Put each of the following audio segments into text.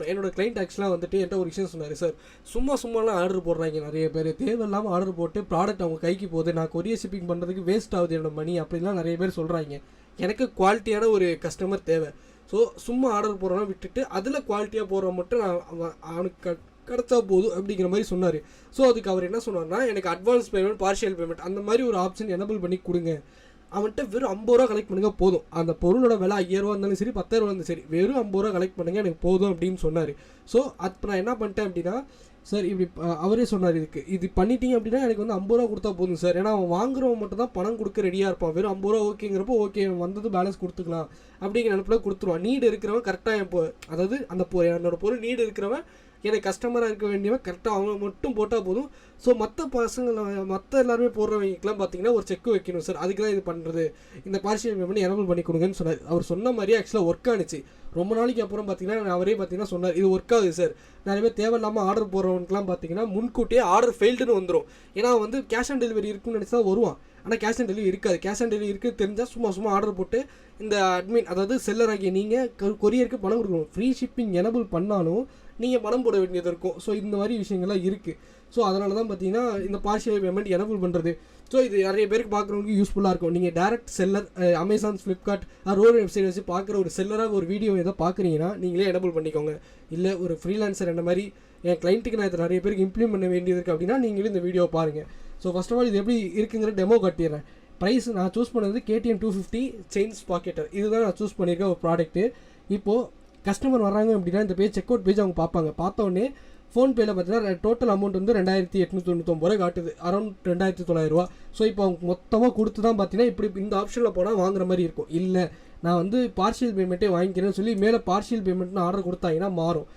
போடுறேன். என்னோட கிளைண்ட் ஆக்சுவலாக வந்துட்டு என்கிட்ட ஒரு விஷயம் சொன்னார், சார் சும்மாலாம் ஆர்டர் போடுறாங்க நிறைய பேர், தேவையில்லாமல் ஆர்டர் போட்டு ப்ராடக்ட் அவங்க கைக்கு போகுது, நான் கொரியர் ஷிப்பிங் பண்ணுறதுக்கு வேஸ்ட் ஆகுது என்னோட மணி அப்படின்லாம் நிறைய பேர் சொல்கிறாங்க. எனக்கு குவாலிட்டியான ஒரு கஸ்டமர் தேவை. ஸோ சும்மா ஆர்டர் போடுறோன்னா விட்டுட்டு அதில் குவாலிட்டியாக போடுற மட்டும் நான் அவனுக்கு கிடச்சா போதும் அப்படிங்கிற மாதிரி சொன்னார். ஸோ அதுக்கு அவர் என்ன சொன்னார்னா, எனக்கு அட்வான்ஸ் பேமெண்ட், பார்ஷியல் பேமெண்ட் அந்த மாதிரி ஒரு ஆப்ஷன் எனபிள் பண்ணி கொடுங்க. அவன்கிட்ட வெறும் 50 ரூபா கலெக்ட் பண்ணுங்க போதும், அந்த பொருளோட விலை 5000 ரூபா இருந்தாலும் சரி 10,000 இருந்தாலும் சரி, வெறும் 50 ரூபா கலெக்ட் பண்ணுங்க எனக்கு போதும் அப்படின்னு சொன்னார். ஸோ அப்போ நான் என்ன பண்ணிட்டேன் அப்படின்னா, சார் இப்படி அவரே சொன்னார், இது பண்ணிட்டீங்க அப்படின்னா எனக்கு வந்து 50 ரூபா கொடுத்தா போதும் சார். ஏன்னா அவன் வாங்குறவன் மட்டும் தான் பணம் கொடுக்க ரெடியாக இருப்பான். வெறும் 50 ரூபா ஓகேங்கிறப்போ ஓகே வந்தது பேலன்ஸ் கொடுத்துக்கலாம் அப்படிங்கிற நினைப்பில் கொடுத்துருவான். நீடு இருக்கிறவன் கரெக்டாக அதாவது அந்த என்னோட பொருள் நீடு இருக்கிறவன் எனக்கு கஸ்டமராக இருக்க வேண்டியவன் கரெக்டாக அவங்க மட்டும் போட்டால் போதும். ஸோ மற்ற எல்லாருமே போடுறவங்களுக்குலாம் பார்த்தீங்கன்னா ஒரு செக் வைக்கணும் சார், அதுக்கு தான் இது பண்ணுறது, இந்த பார்ஷியல் பேமெண்ட் எனபிள் பண்ணி கொடுங்கன்னு சொன்னார். அவர் சொன்ன மாதிரியே ஆக்சுவலாக ஒர்க் ஆனிச்சு. ரொம்ப நாளைக்கு அப்புறம் பார்த்தீங்கன்னா அவரே பார்த்தீங்கன்னா சொன்னார், இது ஒர்க் ஆகுது சார். நிறைய பேர் தேவையில்லாமல் ஆர்டர் போடுறவனுக்குலாம் பார்த்தீங்கன்னா முன்கூட்டியே ஆர்டர் ஃபெயில்டுன்னு வந்துடும். ஏன்னா வந்து கேஷ் ஆன் டெலிவரி இருக்குன்னு நினச்சி தான் வருவான், ஆனால் கேஷ் ஆன் டெலிவரி இருக்காது. கேஷ் ஆன் டெலிவரி இருக்குது தெரிஞ்சால் சும்மா ஆர்டர் போட்டு இந்த அட்மின் அதாவது செல்லர் ஆகிய நீங்கள் கொரியருக்கு பணம் கொடுக்கணும். ஃப்ரீ ஷிப்பிங் எனபிள் பண்ணாலும் நீங்கள் பணம் போட வேண்டியது இருக்கும். ஸோ இந்த மாதிரி விஷயங்கள்லாம் இருக்குது. ஸோ அதனால தான் பார்த்தீங்கன்னா இந்த பார்ஷியல் பேமெண்ட் எனபிள் பண்ணுறது. ஸோ இது நிறைய பேருக்கு பார்க்குறவங்களுக்கு யூஸ்ஃபுல்லாக இருக்கும். நீங்கள் direct seller Amazon, Flipkart road website வச்சு பார்க்குற ஒரு செல்லராக ஒரு வீடியோ எதோ பார்க்குறீங்கன்னா நீங்களே எனபிள் பண்ணிக்கோங்க. இல்லை ஒரு ஃப்ரீலான்சர் என்ன மாதிரி என் கிளைண்ட்டுக்கு நான் இதை நிறைய பேருக்கு இம்ப்ளிமெண்ட் பண்ண வேண்டியது இருக்குது அப்படின்னா நீங்களே இந்த வீடியோ பாருங்கள். ஸோ ஃபர்ஸ்ட் ஆஃப் ஆல் இது எப்படி இருக்குங்கிற டெமோ காட்டிடுறேன். ப்ரைஸ் நான் சூஸ் பண்ணது KTM 250 செயின்ஸ் பாக்கெட்டர். இதுதான் நான் சூஸ் பண்ணியிருக்கேன் ஒரு ப்ராடக்ட்டு. இப்போது கஸ்டமர் வராங்க அப்படின்னா இந்த பேஜ் செக் அவுட் பேஜ் அவங்க பார்ப்பாங்க. பார்த்தோன்னே ஃபோன்பேயில் பார்த்தீங்கன்னா டோட்டல் அமௌண்ட் வந்து 2899 ரூபா காட்டுது, அரௌண்ட் 2900 ரூபா. ஸோ இப்போ அவங்க மொத்தமாக கொடுத்து தான் பார்த்தீங்கன்னா இப்படி இந்த ஆப்ஷனில் போனால் வாங்குற மாதிரி இருக்கும். இல்லை நான் வந்து பார்ஷியல் பேமெண்ட்டே வாங்கிக்கிறேன்னு சொல்லி மேலே பார்ஷியல் பேமெண்ட்னு ஆர்டர் கொடுத்தாங்கன்னா மாறும்.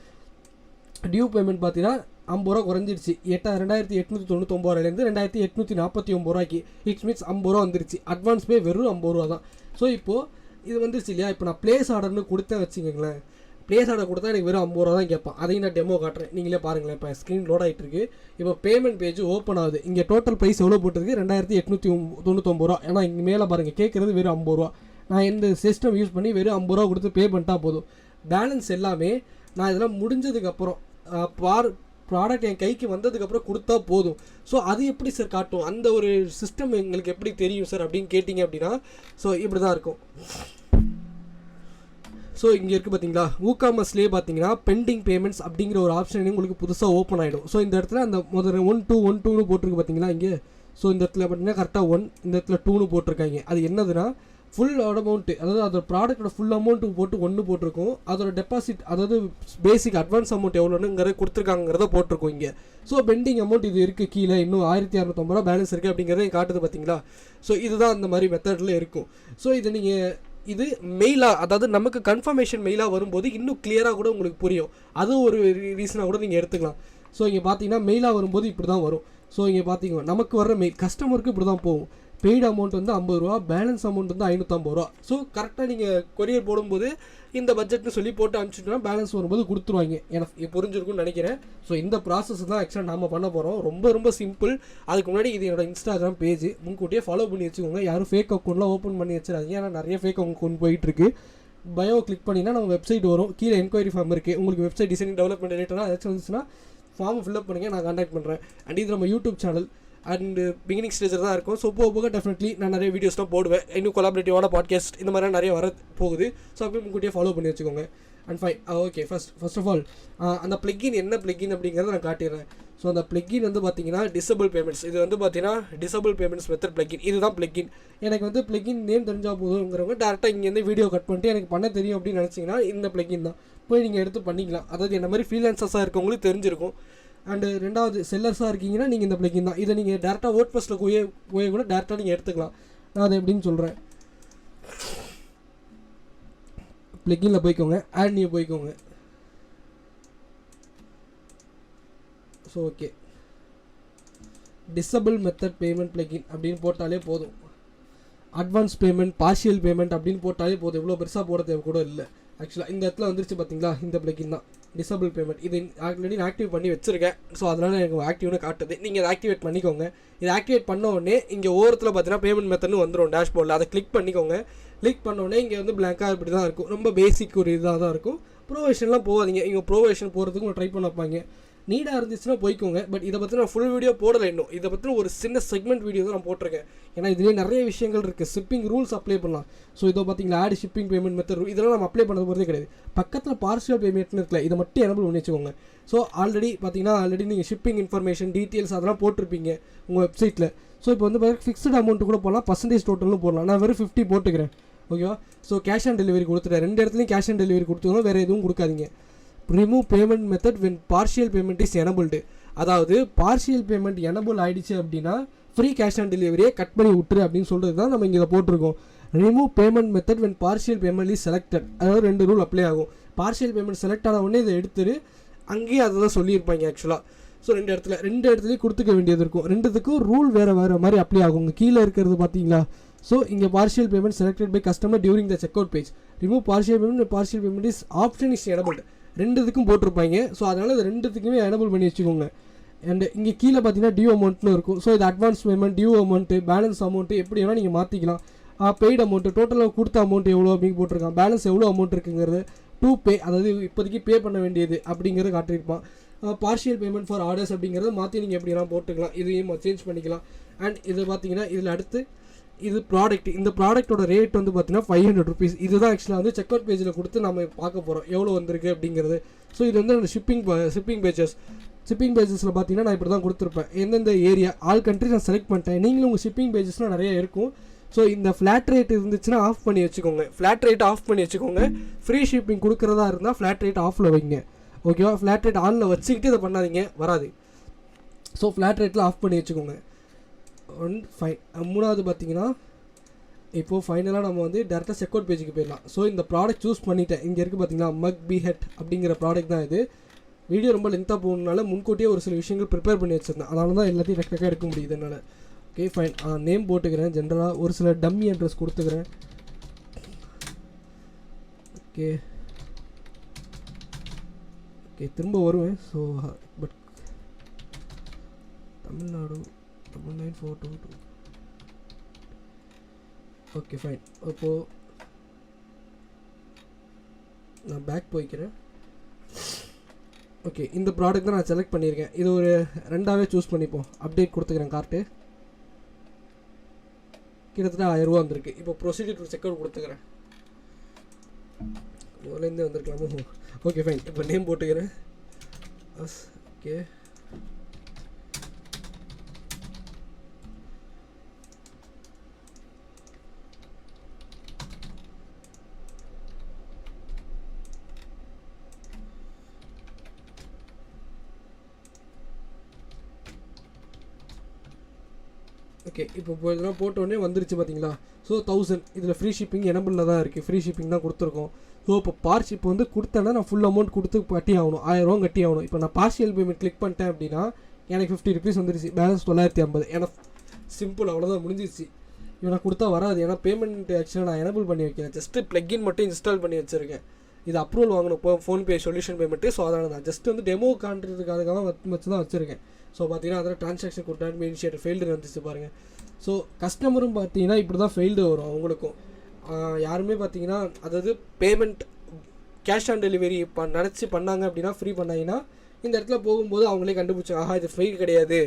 டியூ பேமெண்ட் பார்த்தீங்கன்னா 50 ரூபா குறைஞ்சிருச்சு. 2899 ரூபாயிலேருந்து 2849 ரூபாய்க்கு. இட்ஸ் மீன்ஸ் 50 ரூபா வந்துருச்சு. அட்வான்ஸ் பே வெறும் 50 ரூபா தான். ஸோ இப்போது இது வந்துருச்சு இல்லையா. இப்போ நான் ப்ளேஸ் ஆர்டர்னு கொடுத்தேன் வச்சுக்கோங்களேன். ப்ளேஸ் ஆர்டர் கொடுத்தா எனக்கு வெறும் 50 ரூபா தான் கேட்பான். அதையும் நான் டெமோ காட்டுறேன், நீங்களே பாருங்களேன். இப்போ ஸ்க்ரீன் லோட் ஆகிட்டு இருக்கு. இப்போ பேமெண்ட் பேஜ் ஓப்பன் ஆகுது. இங்கே டோட்டல் ப்ரைஸ் எவ்வளோ போட்டிருக்கு, 2899 ரூபா. ஏன்னா இங்கே மேலே பாருங்கள் கேட்குறது வெறும் 50 ரூபா. நான் இந்த சிஸ்டம் யூஸ் பண்ணி வெறும் 50 ரூபா கொடுத்து பே பண்ணிட்டா போதும். பேலன்ஸ் எல்லாமே நான் இதெல்லாம் முடிஞ்சதுக்கப்புறம் ப்ராடக்ட் என் கைக்கு வந்ததுக்கப்புறம் கொடுத்தா போதும். ஸோ அது எப்படி சார் காட்டும், அந்த ஒரு சிஸ்டம் எங்களுக்கு எப்படி தெரியும் சார் அப்படின்னு கேட்டிங்க அப்படின்னா, ஸோ இப்படி தான் இருக்கும். ஸோ இங்கே இருக்குது பார்த்தீங்களா, WooCommerceலேயே பார்த்தீங்கன்னா பெண்டிங் பேமெண்ட்ஸ் அப்படிங்கிற ஒரு ஆப்ஷன் உங்களுக்கு புதுசாக ஓப்பன் ஆகிடும். ஸோ இந்த இடத்துல அந்த முதல்ல 1212 போட்டிருக்கு பார்த்தீங்களா இங்கே. ஸோ இந்த இடத்துல பார்த்தீங்கன்னா கரெக்டாக 1, இந்த இடத்துல 2 போட்டிருக்காங்க. அது என்னதுன்னா ஃபுல் அமௌண்ட்டு, அதாவது அதோட ப்ராடக்டோட ஃபுல் அமௌண்ட்டு போட்டு 1 போட்டிருக்கும். அதோட டெபாசிட் அதாவது பேசிக் அட்வான்ஸ் அமௌண்ட் எவ்வளோனுங்கிறத கொடுத்துருக்காங்கிறத போட்டிருக்கோம் இங்கே. ஸோ பெண்டிங் அமௌண்ட் இது இருக்குது கீழே, இன்னும் 1650 ரூபா பேலன்ஸ் இருக்குது அப்படிங்கிறத காட்டுது பார்த்தீங்களா. ஸோ இதுதான் அந்த மாதிரி மெத்தடில் இருக்கும். ஸோ இதை நீங்கள் இது மெயிலாக, அதாவது நமக்கு கன்ஃபர்மேஷன் மெயிலாக வரும்போது இன்னும் கிளியராக கூட உங்களுக்கு புரியும். அது ஒரு ரீசனாக கூட நீங்கள் எடுத்துக்கலாம். ஸோ இங்கே பார்த்தீங்கன்னா மெயிலாக வரும்போது இப்படி தான் வரும். ஸோ இங்கே பார்த்தீங்கன்னா நமக்கு வர மெயில் கஸ்டமருக்கு இப்படி தான் போகும். பெய்டு அமௌண்ட் வந்து 50 ரூபா, பேலன்ஸ் அமௌண்ட் வந்து 550 ரூபா. ஸோ கரெக்டாக நீங்கள் கொரியர் போடும்போது இந்த பட்ஜெட்னு சொல்லி போட்டு அனுப்பிச்சிட்டோம்னா பேலன்ஸ் வரும்போது கொடுத்துருவாங்க. எனக்கு புரிஞ்சிருக்குன்னு நினைக்கிறேன். ஸோ இந்த ப்ராசஸ் தான் ஆக்சுவலாக நாம் பண்ண போகிறோம். ரொம்ப சிம்பிள். அதுக்கு முன்னாடி இது என்னோட இன்ஸ்டாகிராம் பேஜ் முன்கூட்டியே ஃபாலோ பண்ணி வச்சுக்கோங்க. யாரும் ஃபேக் அக்கௌண்ட்லாம் ஓப்பன் பண்ணி வச்சிடாதீங்க. ஏன்னா நிறைய ஃபேக் அக்கௌண்ட் போயிட்டுருக்கு. பயோ கிளிக் பண்ணிங்கன்னா நம்ம வெப்சைட் வரும். கீழே என்கொயரி ஃபார்ம் இருக்குது. உங்களுக்கு வெப்சைட் டிசைனிங் டெவலப்மெண்ட் ரிலேட்டடாக ஏதாச்சும் வந்துச்சுன்னா ஃபார்ம் ஃபில்அப் பண்ணுங்கள், நான் கான்டாக்ட் பண்ணுறேன். அண்ட் இது நம்ம யூடியூப் சேனல் அண்ட் பிகினிங் ஸ்டேஜில் தான் இருக்கும். ஸோ போக டெஃபினெட்லி நான் நிறைய வீடியோஸ்லாம் போடுவேன். இன்னும் கொலாபரேட்டிவான பாட்காஸ்ட் இந்த மாதிரிலாம் நிறைய வர போகுது. ஸோ அப்படியே முன்கூட்டியே ஃபாலோ பண்ணி வச்சுக்கோங்க. And fine. Okay, first of all அந்த பிளக்கின் என்ன பிளக்கின் அப்படிங்கிறத நான் காட்டிடுறேன். ஸோ அந்த பிளக்கின் வந்து பார்த்தீங்கன்னா டிசபிள் பேமெண்ட்ஸ். இது வந்து பார்த்தீங்கன்னா டிசபிள் பேமெண்ட்ஸ் மெத்தட் பிளக்கின். இதுதான் பிளக்கின். எனக்கு வந்து பிளக்கின் நேம் தெரிஞ்சால் போதுங்கிறவங்க டேரெக்டாக இங்கேருந்து வீடியோ கட் பண்ணிட்டு எனக்கு பண்ண தெரியும் அப்படின்னு நினச்சிங்கன்னா இந்த பிளக்கின் தான் போய் நீங்கள் எடுத்து பண்ணிக்கலாம். அதாவது என்ன மாதிரி ஃப்ரீலான்சர்ஸாக இருக்கவங்களுக்கு தெரிஞ்சிருக்கும். அண்டு ரெண்டாவது செல்லர்ஸாக இருக்கீங்கன்னா நீங்கள் இந்த பிளக்கின் தான். இதை நீங்கள் டேரெக்டாக WordPressல போய் கூட டேரெக்டாக நீங்கள் எடுத்துக்கலாம். நான் அதை எப்படின்னு சொல்கிறேன். பிளக்கினில் போய்க்கோங்க, ஆட் நியூ போய்க்கோங்க. So okay, disable method payment plugin அப்படின்னு போட்டாலே போதும். அட்வான்ஸ் பேமெண்ட், பார்ஷியல் பேமெண்ட் அப்படின்னு போட்டாலே போதும். இவ்வளோ பெருசாக போட தேவை கூட இல்லை. ஆக்சுவலாக இந்த இடத்துல வந்துருச்சு பார்த்தீங்களா, இந்த பிளக்கின் தான் டிசபிள் பேமெண்ட். இது ஆல்ரெடி நான் ஆக்டிவ் பண்ணி வச்சுருக்கேன். ஸோ அதனால் எனக்கு ஆக்டிவ்னு காட்டுது. நீங்கள் இதை ஆக்டிவேட் பண்ணிக்கோங்க. இதை ஆக்டிவேட் பண்ண உடனே இங்கே ஓரத்தில் பார்த்தீங்கன்னா பேமெண்ட் மெத்தட்னு வந்துடும் டேஷ்போர்டில். அதை கிளிக் பண்ணிக்கோங்க. கிளிக் பண்ண உடனே இங்கே வந்து பிளாங்காக இப்படி தான் இருக்கும். ரொம்ப பேசிக் ஒரு இதாக தான் இருக்கும். ப்ரோவேஷன்லாம் போகாதீங்க. இங்கே ப்ரோவேஷன் போகிறதுக்கு ட்ரை பண்ண வைப்பாங்க. நீடாக இருந்துச்சுன்னா போய்க்கோங்க. பட் இதை பற்றி நான் ஃபுல் வீடியோ போடலை இன்னும். இதை பற்றி ஒரு சின்ன செக்மெண்ட் வீடியோ தான் நான் போட்டிருக்கேன். ஏன்னா இதுலேயே நிறைய விஷயங்கள் இருக்குது. ஷிப்பிங் ரூல்ஸ் அப்ளை பண்ணலாம். ஸோ இதோ பார்த்தீங்களா, ஆட் ஷிப்பிங் பேமெண்ட் மெத்தட் இதெல்லாம் நம்ம அப்ளை பண்ண போகிறதே கிடையாது. பக்கத்தில் பார்ஷியல் பேமெண்ட்னு இருக்கல, இதை மட்டும் எனபிள் பண்ணி வச்சுக்கோங்க. ஸோ ஆல்ரெடி நீங்கள் ஷிப்பிங் இன்ஃபர்மேஷன் டீட்டெயில்ஸ் அதெல்லாம் போட்டிருப்பீங்க உங்கள் வெப்சைட்டில். ஸோ இப்போ வந்து பார்த்தீங்கன்னா ஃபிக்ஸ்டு அமௌண்ட் கூட போடலாம், பர்சன்டேஜ் டோட்டலும் போடலாம். நான் வெறும் 50 போட்டுக்கிறேன். ஓகேவா? ஸோ கேஷ் ஆன் டெலிவரி கொடுத்துட்டேன். 2 இடத்துலையும் கேஷ் ஆன் டெலிவரி கொடுத்துக்கணும், வேறு எதுவும் கொடுக்காதீங்க. Remove payment method when partial payment is enabled. அதாவது பார்ஷியல் பேமெண்ட் எனபிள் ஆகிடுச்சு அப்படின்னா ஃப்ரீ கேஷ் ஆன் டெலிவரியே கட் பண்ணி விட்டுரு அப்படின்னு சொல்கிறது தான் நம்ம இங்கே போட்டிருக்கோம். Remove payment method when partial payment is selected. அதாவது 2 ரூல் அப்ளை ஆகும். பார்ஷியல் பேமெண்ட் செலக்ட் ஆன உடனே இதை எடுத்துரு, அங்கேயே அதை தான் சொல்லியிருப்பாங்க ஆக்சுவலாக. ஸோ 2 இடத்துலையும் கொடுத்துக்க வேண்டியது இருக்கும். 2த்துக்கும் ரூல் வேறு மாதிரி அப்ளை ஆகும். கீழே இருக்கிறது பார்த்தீங்களா? ஸோ இங்கே partial payment selected by customer during the check out page. Remove partial payment is option is enabled. 2த்துக்கும் போட்டிருப்பாங்க. ஸோ அதனால் இது 2த்துக்குமே எனபிள் பண்ணி வச்சுக்கோங்க. அண்ட் இங்கே கீழே பார்த்தீங்கன்னா டியூ அமௌண்ட்னு இருக்கும். ஸோ இது advance payment, due amount, balance amount எப்படி வேணால் நீங்கள் மாற்றிக்கலாம். பெய்டு அமௌண்ட்டு, டோட்டலாக கொடுத்த அமௌண்ட் எவ்வளோ அப்படின்னு போட்டிருக்கான். பேலன்ஸ் எவ்வளோ அமௌண்ட் இருக்குங்கிறது, டு பே அதாவது இப்போதைக்கு பே பண்ண வேண்டியது அப்படிங்கிறது காட்டியிருப்பான். பார்ஷியல் பேமெண்ட் ஃபார் ஆர்டர்ஸ் அப்படிங்கிறத மாற்றி நீங்கள் எப்படிலாம் போட்டுக்கலாம், இதையும் சேஞ்ச் பண்ணிக்கலாம். அண்ட் இது பார்த்தீங்கன்னா இதில் அடுத்து இது ப்ராடக்ட். இந்த ப்ராடக்ட்டோட ரேட் வந்து பார்த்தீங்கன்னா 500 ருபீஸ். இதுதான் ஆக்சுவலாக வந்து செக் அவுட் பேஜில் கொடுத்து நம்ம பார்க்க போகிறோம் எவ்வளோ வந்திருக்கு அப்படிங்கிறது. ஸோ இது வந்து அந்த ஷிப்பிங் பேஜஸில் பார்த்தீங்கன்னா நான் இப்படி தான் கொடுத்துருப்பேன். எந்தெந்த ஏரியா ஆல் கண்ட்ரிஸ் நான் செலக்ட் பண்ணிட்டேன். நீங்களும் உங்கள் ஷிப்பிங் பேஜஸ்லாம் நிறைய இருக்கும். ஸோ இந்த ஃப்ளாட் ரேட் இருந்துச்சுன்னா ஆஃப் பண்ணி வச்சுக்கோங்க. ஃப்ளாட் ரேட் ஆஃப் பண்ணி வச்சுக்கோங்க. ஃப்ரீ ஷிப்பிங் கொடுக்குறதா இருந்தால் ஃப்ளாட் ரேட் ஆஃபில் வைங்க. ஓகேவா? ஃப்ளாட் ரேட் ஆனில் வச்சுக்கிட்டு இதை பண்ணாதீங்க, வராது. ஸோ ஃப்ளாட் ரேட்டில் ஆஃப் பண்ணி வச்சுக்கோங்க. மூணாவது பார்த்தீங்கன்னா இப்போது ஃபைனலாக நம்ம வந்து டேரெக்டாக செக் அவுட் பேஜுக்கு போயிடலாம். ஸோ இந்த ப்ராடக்ட் சூஸ் பண்ணிட்டேன். இங்கே இருக்குது பார்த்தீங்கன்னா மக் பி ஹெட் அப்படிங்கிற ப்ராடக்ட் தான் இது. வீடியோ ரொம்ப லென்த்தாக போகணுனால முன்கூட்டியே ஒரு சில விஷயங்கள் ப்ரிப்பேர் பண்ணி வச்சுருந்தேன். அதனால தான் எல்லாத்தையும் டக்குனு எடுக்க முடியுது என்னால். Okay fine. நேம் போட்டுக்கிறேன். ஜென்ரலாக ஒரு சில டம்மி அட்ரஸ் கொடுத்துக்கிறேன். ஓகே திரும்ப வருவேன். So but Tamil Nadu 99422. Okay fine. அப்போது நான் பேக் போய்க்கிறேன். ஓகே இந்த ப்ராடக்ட் தான் நான் செலக்ட் பண்ணியிருக்கேன். இது ஒரு 2ஆவே சூஸ் பண்ணிப்போம். அப்டேட் கொடுத்துக்கிறேன். கார்ட்டு கிட்டத்தட்ட 1000 ரூபா வந்திருக்கு. இப்போ ப்ரொசீஜர் டு செக் அவுட் கொடுத்துக்கிறேன். முதலேருந்தே வந்திருக்கலாமோ? Okay fine. இப்போ நேம் போட்டுக்கிறேன். ஓகே ஓகே இப்போ இதெல்லாம் போட்டோடனே வந்துருச்சு பார்த்தீங்களா? ஸோ 1000 இதில் ஃப்ரீ ஷிப்பிங் எனபிளில் தான் இருக்குது. ஃப்ரீ ஷிப்பிங் தான் கொடுத்துருக்கோம். ஸோ இப்போ இப்போ வந்து கொடுத்தேன்னா நான் ஃபுல் அமௌண்ட் கொடுத்து கட்டி ஆகணும். 1000 ரூபா கட்டி ஆகணும். இப்போ நான் பார்ஷியல் பேமெண்ட் கிளிக் பண்ணிட்டேன் அப்படின்னா எனக்கு 50 ருபீஸ் வந்துருச்சு. பேலன்ஸ் 950. ஏன்னா சிம்பிள், அவ்வளோதான், முடிஞ்சிருச்சு. இப்போ நான் கொடுத்தா வராது. ஏன்னா பேமெண்ட் ஆக்சுவலாக நான் எனபிள் பண்ணி வைக்கிறேன். ஜஸ்ட்டு ப்ளக்கின் மட்டும் இன்ஸ்டால் பண்ணி வச்சுருக்கேன். இது அப்ரூவல் வாங்கணும் இப்போ ஃபோன்பே சொல்யூஷன் பேமெண்ட்டு. ஸோ அதனால் நான் ஜஸ்ட் வந்து டெமோ காண்றதுக்காக வச்சு தான் வச்சுருக்கேன். ஸோ பார்த்தீங்கன்னா அதில் ட்ரான்சாக்ஷன் கொடுத்தாலும் இனிஷியேட்டர் ஃபெயில்டு வந்துச்சு பாருங்கள். ஸோ கஸ்டமரும் பார்த்தீங்கன்னா இப்படி தான் ஃபெயில்டு வரும் அவங்களுக்கும். யாருமே பார்த்தீங்கன்னா அதாவது பேமெண்ட் கேஷ் ஆன் டெலிவரி நினச்சி பண்ணாங்க அப்படின்னா ஃப்ரீ பண்ணாங்கன்னா இந்த இடத்துல போகும்போது அவங்களே கண்டுபிடிச்சாங்க, இது ஃப்ரீ கிடையாது,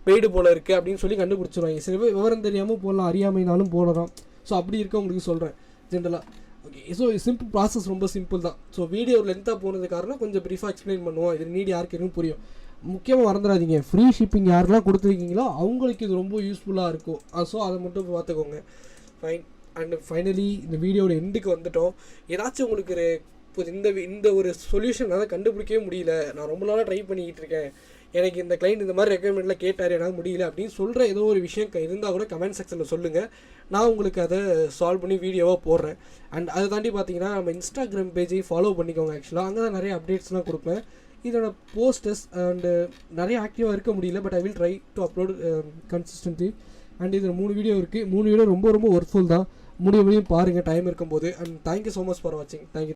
பெய்டு போல் இருக்குது அப்படின்னு சொல்லி கண்டுபிடிச்சிருவாங்க. சில பேர் விவரம் தெரியாமல் போடலாம், அறியாமைனாலும் போடலாம். ஸோ அப்படி இருக்கவங்களுக்கு சொல்கிறேன் ஜென்ரலாக. ஓகே ஸோ சிம்பிள் ப்ராசஸ், ரொம்ப சிம்பிள் தான். ஸோ வீடியோ லென்த்தாக போனது காரணம் கொஞ்சம் ப்ரீஃபாக எக்ஸ்பிளைன் பண்ணுவோம். இது நீடி யாருக்கு எதுவும் புரியும். முக்கியமாக மறந்துடாதீங்க, ஃப்ரீ ஷிப்பிங் யாரெல்லாம் கொடுத்துருக்கீங்களோ அவங்களுக்கு இது ரொம்ப யூஸ்ஃபுல்லாக இருக்கும். ஸோ அதை மட்டும் பார்த்துக்கோங்க. ஃபைன். அண்ட் ஃபைனலி இந்த வீடியோட எண்டுக்கு வந்துட்டோம். ஏதாச்சும் உங்களுக்கு இந்த ஒரு சொல்யூஷன் என்னால் கண்டுபிடிக்கவே முடியல, நான் ரொம்ப நாளாக ட்ரை பண்ணிக்கிட்டு இருக்கேன், எனக்கு இந்த கிளைண்ட் இந்த மாதிரி ரெக்கமெண்ட்லாம் கேட்டார், என்னால் முடியல அப்படின்னு சொல்கிற ஏதோ ஒரு விஷயம் இருந்தால் கூட கமெண்ட் செக்ஷனில் சொல்லுங்கள். நான் உங்களுக்கு அதை சால்வ் பண்ணி வீடியோவாக போடுறேன். அண்ட் அதை தாண்டி பார்த்தீங்கன்னா நம்ம இன்ஸ்டாகிராம் பேஜையும் ஃபாலோ பண்ணிக்கோங்க. ஆக்சுவலாக அங்கே தான் நிறைய அப்டேட்ஸ்லாம் கொடுப்பேன். இதோட போஸ்டர்ஸ் அண்டு நிறைய ஆக்டிவாக இருக்க முடியல, but I will try to upload consistency. And இதில் 3 வீடியோ இருக்குது. 3 வீடியோ ரொம்ப ரொம்ப ஒர்க்ஃபுல் தான். முடியும் பாருங்கள் டைம் இருக்கும்போது. And thank you so much for வாட்சிங். தேங்க்யூ.